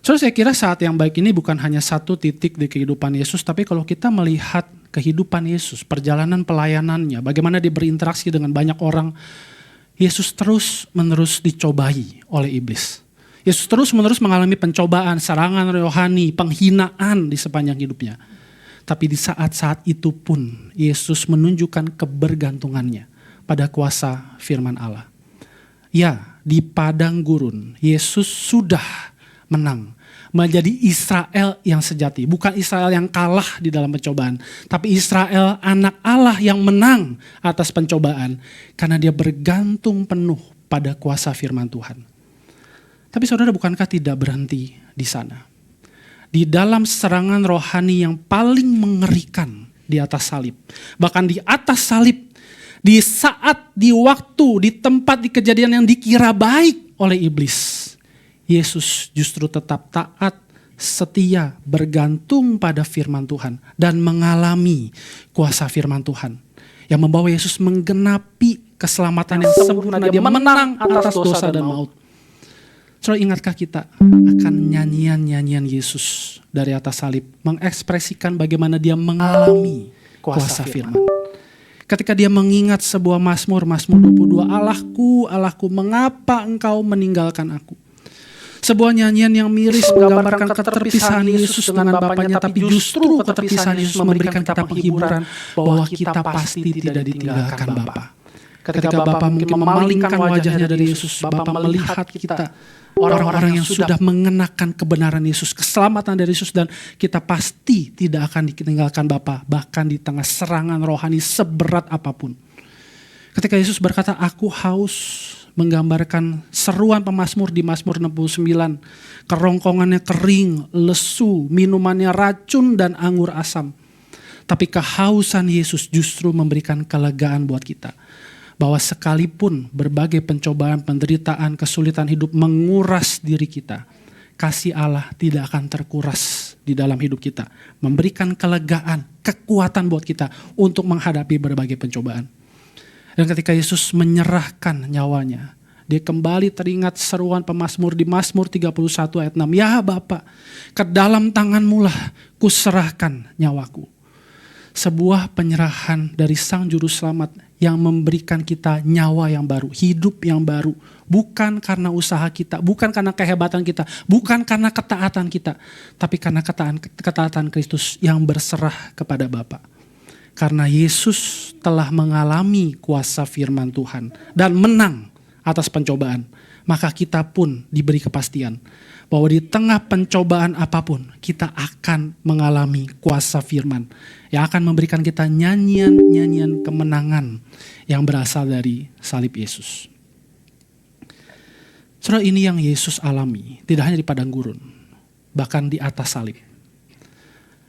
Saudara, saya kira saat yang baik ini bukan hanya satu titik di kehidupan Yesus, tapi kalau kita melihat kehidupan Yesus, perjalanan pelayanannya, bagaimana dia berinteraksi dengan banyak orang, Yesus terus-menerus dicobai oleh iblis. Yesus terus-menerus mengalami pencobaan, serangan rohani, penghinaan di sepanjang hidupnya. Tapi di saat-saat itu pun Yesus menunjukkan kebergantungannya pada kuasa firman Allah. Ya, di padang gurun Yesus sudah menang. Menjadi Israel yang sejati. Bukan Israel yang kalah di dalam pencobaan. Tapi Israel anak Allah yang menang atas pencobaan. Karena dia bergantung penuh pada kuasa firman Tuhan. Tapi saudara, bukankah tidak berhenti di sana? Di dalam serangan rohani yang paling mengerikan di atas salib. Bahkan di atas salib, di saat, di waktu, di tempat, di kejadian yang dikira baik oleh iblis, Yesus justru tetap taat, setia, bergantung pada firman Tuhan. Dan mengalami kuasa firman Tuhan. Yang membawa Yesus menggenapi keselamatan yang sempurna. Dia menang atas dosa dan maut. Saudara, ingatkah kita akan nyanyian-nyanyian Yesus dari atas salib. Mengekspresikan bagaimana dia mengalami kuasa firman. Ketika dia mengingat sebuah Mazmur 22. Allahku, Allahku, mengapa engkau meninggalkan aku? Sebuah nyanyian yang miris menggambarkan keterpisahan Yesus dengan Bapaknya, tapi justru keterpisahan Yesus memberikan kita penghiburan bahwa kita pasti tidak ditinggalkan Bapa. Ketika Bapa mungkin memalingkan wajahnya dari Yesus, Bapa melihat kita, orang-orang yang sudah mengenakan kebenaran Yesus, keselamatan dari Yesus, dan kita pasti tidak akan ditinggalkan Bapa, bahkan di tengah serangan rohani seberat apapun. Ketika Yesus berkata, aku haus, menggambarkan seruan pemazmur di Mazmur 69. Kerongkongannya kering, lesu, minumannya racun dan anggur asam. Tapi kehausan Yesus justru memberikan kelegaan buat kita. Bahwa sekalipun berbagai pencobaan, penderitaan, kesulitan hidup menguras diri kita, kasih Allah tidak akan terkuras di dalam hidup kita. Memberikan kelegaan, kekuatan buat kita untuk menghadapi berbagai pencobaan. Dan ketika Yesus menyerahkan nyawanya, dia kembali teringat seruan pemazmur di Mazmur 31 ayat 6. Ya Bapa, ke dalam tangan-Mu lah kuserahkan nyawaku. Sebuah penyerahan dari Sang Juru Selamat yang memberikan kita nyawa yang baru, hidup yang baru. Bukan karena usaha kita, bukan karena kehebatan kita, bukan karena ketaatan kita. Tapi karena ketaatan Kristus yang berserah kepada Bapa. Karena Yesus telah mengalami kuasa firman Tuhan dan menang atas pencobaan. Maka kita pun diberi kepastian bahwa di tengah pencobaan apapun kita akan mengalami kuasa firman yang akan memberikan kita nyanyian-nyanyian kemenangan yang berasal dari salib Yesus. Saudara, ini yang Yesus alami, tidak hanya di padang gurun, bahkan di atas salib.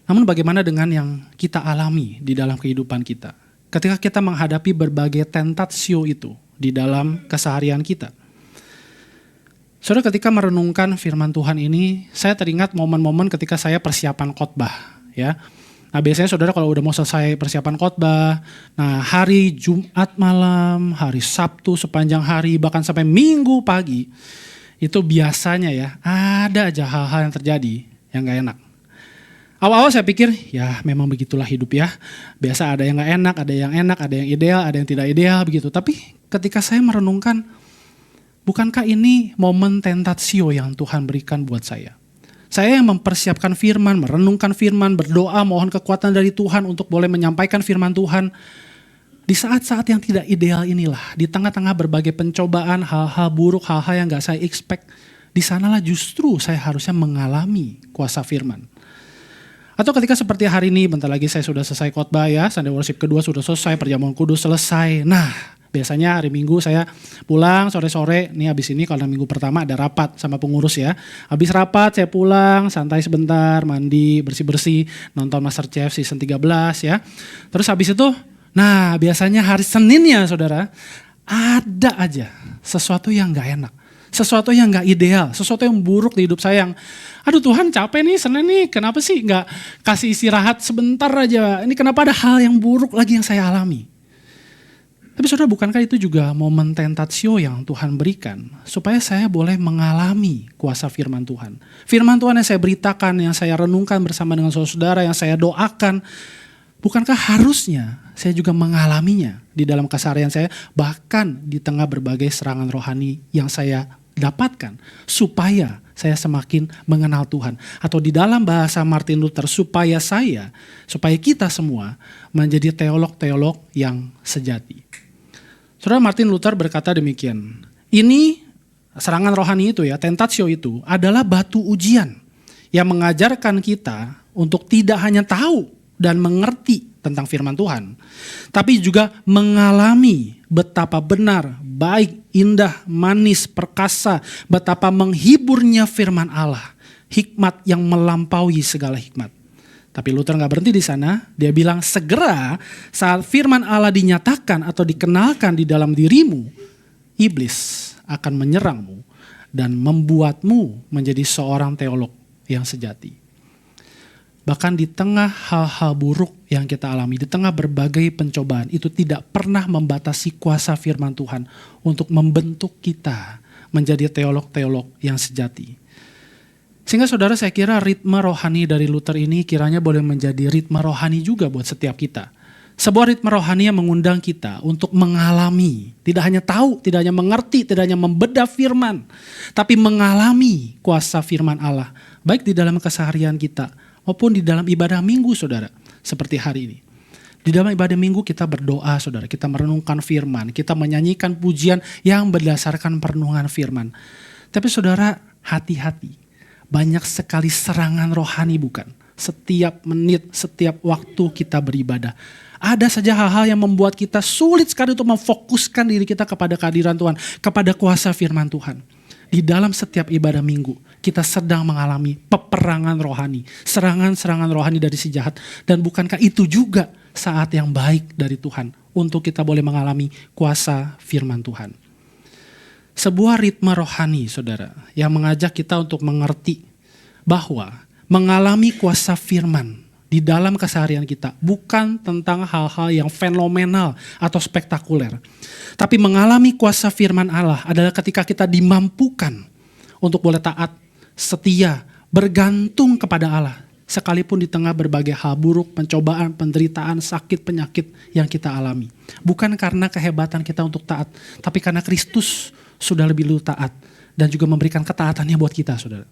Namun bagaimana dengan yang kita alami di dalam kehidupan kita? Ketika kita menghadapi berbagai tentatio itu di dalam keseharian kita. Saudara, ketika merenungkan firman Tuhan ini, saya teringat momen-momen ketika saya persiapan khotbah, ya. Nah, biasanya saudara kalau udah mau selesai persiapan khotbah, nah hari Jumat malam, hari Sabtu sepanjang hari, bahkan sampai Minggu pagi, itu biasanya ya ada aja hal-hal yang terjadi yang gak enak. Awal-awal saya pikir, ya memang begitulah hidup ya. Biasa ada yang gak enak, ada yang ideal, ada yang tidak ideal begitu. Tapi ketika saya merenungkan, bukankah ini momen tentatio yang Tuhan berikan buat saya? Saya yang mempersiapkan firman, merenungkan firman, berdoa, mohon kekuatan dari Tuhan untuk boleh menyampaikan firman Tuhan. Di saat-saat yang tidak ideal inilah, di tengah-tengah berbagai pencobaan, hal-hal buruk, hal-hal yang gak saya expect, di sanalah justru saya harusnya mengalami kuasa firman. Atau ketika seperti hari ini, bentar lagi saya sudah selesai khotbah ya, Sunday Worship kedua sudah selesai, perjamuan kudus selesai. Nah, biasanya hari Minggu saya pulang sore-sore, nih habis ini kalau minggu pertama ada rapat sama pengurus ya. Habis rapat saya pulang, santai sebentar, mandi, bersih-bersih, nonton MasterChef season 13 ya. Terus habis itu, nah biasanya hari Seninnya saudara, ada aja sesuatu yang gak enak. Sesuatu yang gak ideal, sesuatu yang buruk di hidup saya yang, aduh Tuhan capek nih Senin nih, kenapa sih gak kasih istirahat sebentar aja. Ini kenapa ada hal yang buruk lagi yang saya alami. Tapi saudara, bukankah itu juga momen tentatio yang Tuhan berikan supaya saya boleh mengalami kuasa firman Tuhan. Firman Tuhan yang saya beritakan, yang saya renungkan bersama dengan saudara, yang saya doakan. Bukankah harusnya saya juga mengalaminya di dalam keseharian saya, bahkan di tengah berbagai serangan rohani yang saya dapatkan, supaya saya semakin mengenal Tuhan. Atau di dalam bahasa Martin Luther, supaya kita semua menjadi teolog-teolog yang sejati. Saudara, Martin Luther berkata demikian, ini serangan rohani itu ya, tentatio itu adalah batu ujian yang mengajarkan kita untuk tidak hanya tahu dan mengerti tentang firman Tuhan, tapi juga mengalami betapa benar, baik, indah, manis, perkasa, betapa menghiburnya firman Allah, hikmat yang melampaui segala hikmat. Tapi Luther gak berhenti di sana, dia bilang segera saat firman Allah dinyatakan atau dikenalkan di dalam dirimu, iblis akan menyerangmu dan membuatmu menjadi seorang teolog yang sejati. Bahkan di tengah hal-hal buruk yang kita alami, di tengah berbagai pencobaan, itu tidak pernah membatasi kuasa firman Tuhan untuk membentuk kita menjadi teolog-teolog yang sejati. Sehingga saudara, saya kira ritme rohani dari Luther ini kiranya boleh menjadi ritme rohani juga buat setiap kita. Sebuah ritme rohani yang mengundang kita untuk mengalami, tidak hanya tahu, tidak hanya mengerti, tidak hanya membedah firman, tapi mengalami kuasa firman Allah, baik di dalam keseharian kita, maupun di dalam ibadah minggu saudara, seperti hari ini. Di dalam ibadah minggu kita berdoa saudara, kita merenungkan firman, kita menyanyikan pujian yang berdasarkan perenungan firman. Tapi saudara, hati-hati, banyak sekali serangan rohani bukan? Setiap menit, setiap waktu kita beribadah. Ada saja hal-hal yang membuat kita sulit sekali untuk memfokuskan diri kita kepada kehadiran Tuhan, kepada kuasa firman Tuhan. Di dalam setiap ibadah minggu, kita sedang mengalami peperangan rohani, serangan-serangan rohani dari si jahat. Dan bukankah itu juga saat yang baik dari Tuhan untuk kita boleh mengalami kuasa firman Tuhan. Sebuah ritme rohani saudara, yang mengajak kita untuk mengerti bahwa mengalami kuasa firman di dalam keseharian kita. Bukan tentang hal-hal yang fenomenal atau spektakuler. Tapi mengalami kuasa firman Allah adalah ketika kita dimampukan untuk boleh taat, setia, bergantung kepada Allah. Sekalipun di tengah berbagai hal buruk, pencobaan, penderitaan, sakit, penyakit yang kita alami. Bukan karena kehebatan kita untuk taat, tapi karena Kristus sudah lebih dulu taat dan juga memberikan ketaatannya buat kita, saudara.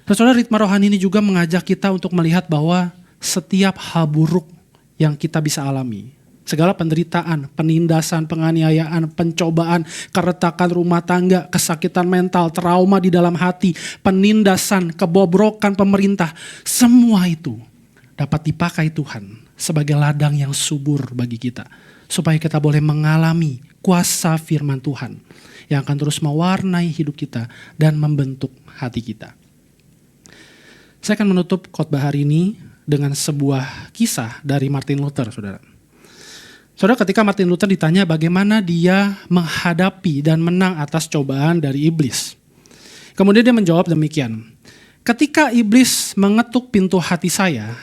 Saudara, ritme rohani ini juga mengajak kita untuk melihat bahwa setiap hal buruk yang kita bisa alami, segala penderitaan, penindasan, penganiayaan, pencobaan, keretakan rumah tangga, kesakitan mental, trauma di dalam hati, penindasan, kebobrokan pemerintah, semua itu dapat dipakai Tuhan sebagai ladang yang subur bagi kita. Supaya kita boleh mengalami kuasa firman Tuhan yang akan terus mewarnai hidup kita dan membentuk hati kita. Saya akan menutup khotbah hari ini dengan sebuah kisah dari Martin Luther, saudara. Saudara, ketika Martin Luther ditanya bagaimana dia menghadapi dan menang atas cobaan dari iblis. Kemudian dia menjawab demikian. Ketika iblis mengetuk pintu hati saya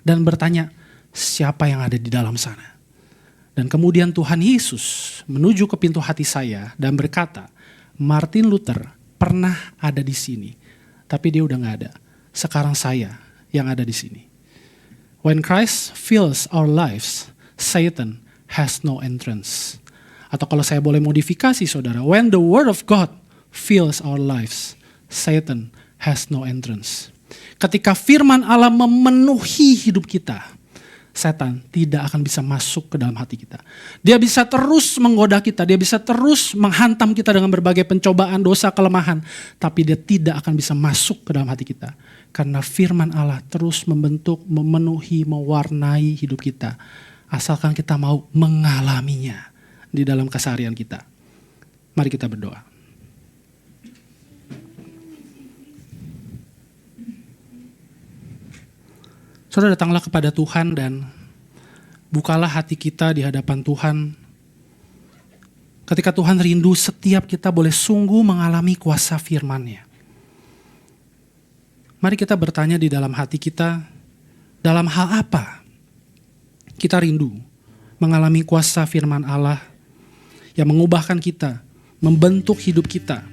dan bertanya, siapa yang ada di dalam sana? Dan kemudian Tuhan Yesus menuju ke pintu hati saya dan berkata, Martin Luther pernah ada di sini, tapi dia udah gak ada. Sekarang saya yang ada di sini. When Christ fills our lives, Satan has no entrance. Atau kalau saya boleh modifikasi, saudara, when the word of God fills our lives, Satan has no entrance. Ketika firman Allah memenuhi hidup kita, setan tidak akan bisa masuk ke dalam hati kita. Dia bisa terus menggoda kita, dia bisa terus menghantam kita dengan berbagai pencobaan, dosa, kelemahan, tapi dia tidak akan bisa masuk ke dalam hati kita. Karena firman Allah terus membentuk, memenuhi, mewarnai hidup kita. Asalkan kita mau mengalaminya di dalam keseharian kita. Mari kita berdoa. Saudara, datanglah kepada Tuhan dan bukalah hati kita di hadapan Tuhan. Ketika Tuhan rindu setiap kita boleh sungguh mengalami kuasa firman-Nya. Mari kita bertanya di dalam hati kita, dalam hal apa kita rindu mengalami kuasa firman Allah yang mengubahkan kita, membentuk hidup kita,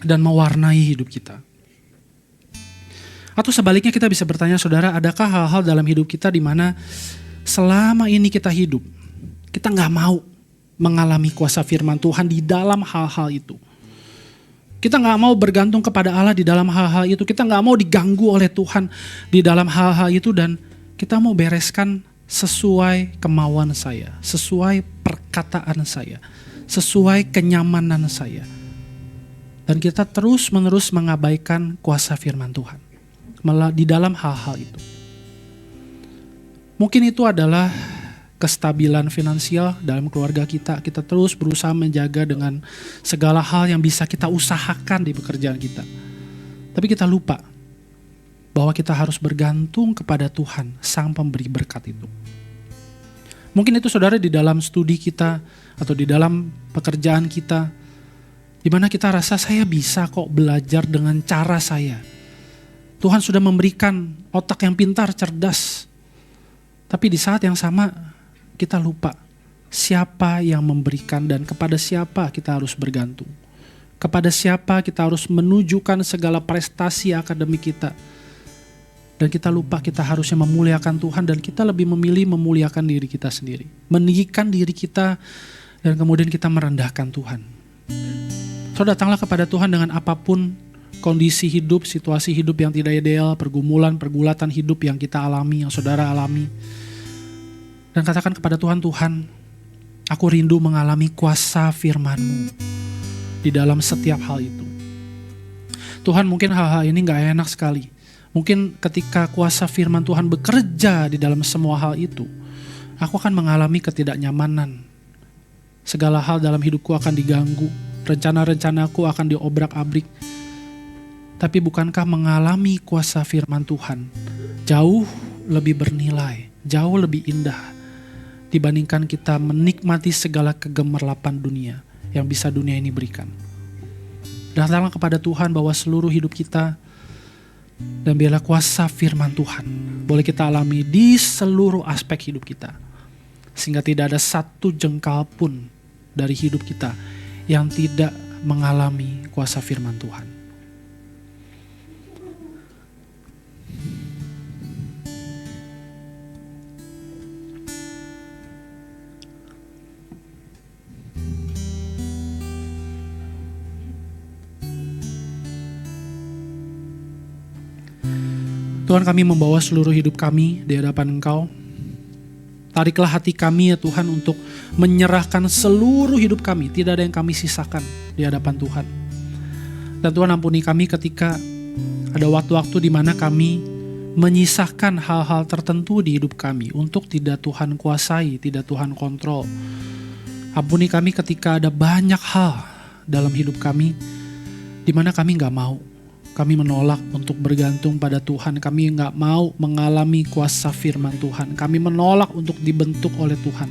dan mewarnai hidup kita. Atau sebaliknya kita bisa bertanya, saudara, adakah hal-hal dalam hidup kita di mana selama ini kita hidup, kita gak mau mengalami kuasa firman Tuhan di dalam hal-hal itu. Kita gak mau bergantung kepada Allah di dalam hal-hal itu. Kita gak mau diganggu oleh Tuhan di dalam hal-hal itu, dan kita mau bereskan sesuai kemauan saya, sesuai perkataan saya, sesuai kenyamanan saya. Dan kita terus-menerus mengabaikan kuasa firman Tuhan di dalam hal-hal itu. Mungkin itu adalah kestabilan finansial dalam keluarga kita. Kita terus berusaha menjaga dengan segala hal yang bisa kita usahakan di pekerjaan kita. Tapi kita lupa bahwa kita harus bergantung kepada Tuhan, Sang Pemberi berkat itu. Mungkin itu, saudara, di dalam studi kita atau di dalam pekerjaan kita, di mana kita rasa saya bisa kok belajar dengan cara saya. Tuhan sudah memberikan otak yang pintar, cerdas. Tapi di saat yang sama kita lupa siapa yang memberikan dan kepada siapa kita harus bergantung. Kepada siapa kita harus menunjukkan segala prestasi akademik kita. Dan kita lupa kita harusnya memuliakan Tuhan, dan kita lebih memilih memuliakan diri kita sendiri. Meninggikan diri kita dan kemudian kita merendahkan Tuhan. Saudara, datanglah kepada Tuhan dengan apapun kondisi hidup, situasi hidup yang tidak ideal, pergulatan hidup yang kita alami, yang saudara alami. Dan katakan kepada Tuhan, Tuhan, aku rindu mengalami kuasa firman-Mu di dalam setiap hal itu. Tuhan, mungkin hal-hal ini gak enak sekali. Mungkin ketika kuasa firman Tuhan bekerja di dalam semua hal itu, aku akan mengalami ketidaknyamanan. Segala hal dalam hidupku akan diganggu, rencana-rencanaku akan diobrak-abrik. Tapi bukankah mengalami kuasa firman Tuhan jauh lebih bernilai, jauh lebih indah dibandingkan kita menikmati segala kegemerlapan dunia yang bisa dunia ini berikan. Datanglah kepada Tuhan bahwa seluruh hidup kita Dan biarlah kuasa firman Tuhan boleh kita alami di seluruh aspek hidup kita. Sehingga tidak ada satu jengkal pun dari hidup kita yang tidak mengalami kuasa firman Tuhan. Tuhan, kami membawa seluruh hidup kami di hadapan Engkau. Tariklah hati kami ya Tuhan untuk menyerahkan seluruh hidup kami. Tidak ada yang kami sisakan di hadapan Tuhan. Dan Tuhan ampuni kami ketika ada waktu-waktu di mana kami menyisahkan hal-hal tertentu di hidup kami untuk tidak Tuhan kuasai, tidak Tuhan kontrol. Ampuni kami ketika ada banyak hal dalam hidup kami di mana kami gak mau. Kami menolak untuk bergantung pada Tuhan. Kami gak mau mengalami kuasa firman Tuhan. Kami menolak untuk dibentuk oleh Tuhan.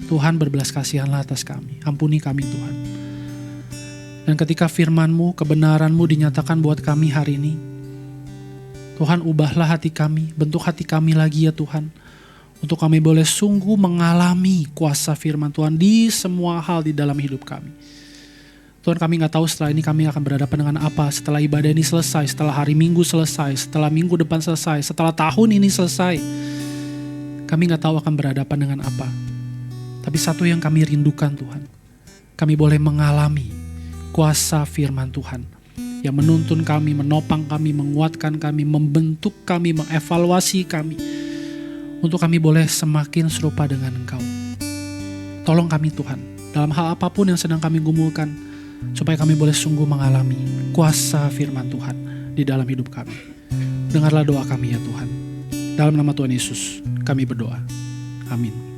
Tuhan, berbelas kasihanlah atas kami. Ampuni kami Tuhan. Dan ketika firman-Mu, kebenaran-Mu dinyatakan buat kami hari ini, Tuhan, ubahlah hati kami, bentuk hati kami lagi ya Tuhan. Untuk kami boleh sungguh mengalami kuasa firman Tuhan di semua hal di dalam hidup kami. Tuhan, kami gak tahu setelah ini kami akan berhadapan dengan apa. Setelah ibadah ini selesai, setelah hari Minggu selesai, setelah minggu depan selesai, setelah tahun ini selesai. Kami gak tahu akan berhadapan dengan apa. Tapi satu yang kami rindukan Tuhan, kami boleh mengalami kuasa firman Tuhan yang menuntun kami, menopang kami, menguatkan kami, membentuk kami, mengevaluasi kami. Untuk kami boleh semakin serupa dengan Engkau. Tolong kami Tuhan, dalam hal apapun yang sedang kami gumulkan, supaya kami boleh sungguh mengalami kuasa firman Tuhan di dalam hidup kami. Dengarlah doa kami ya Tuhan. Dalam nama Tuhan Yesus kami berdoa. Amin.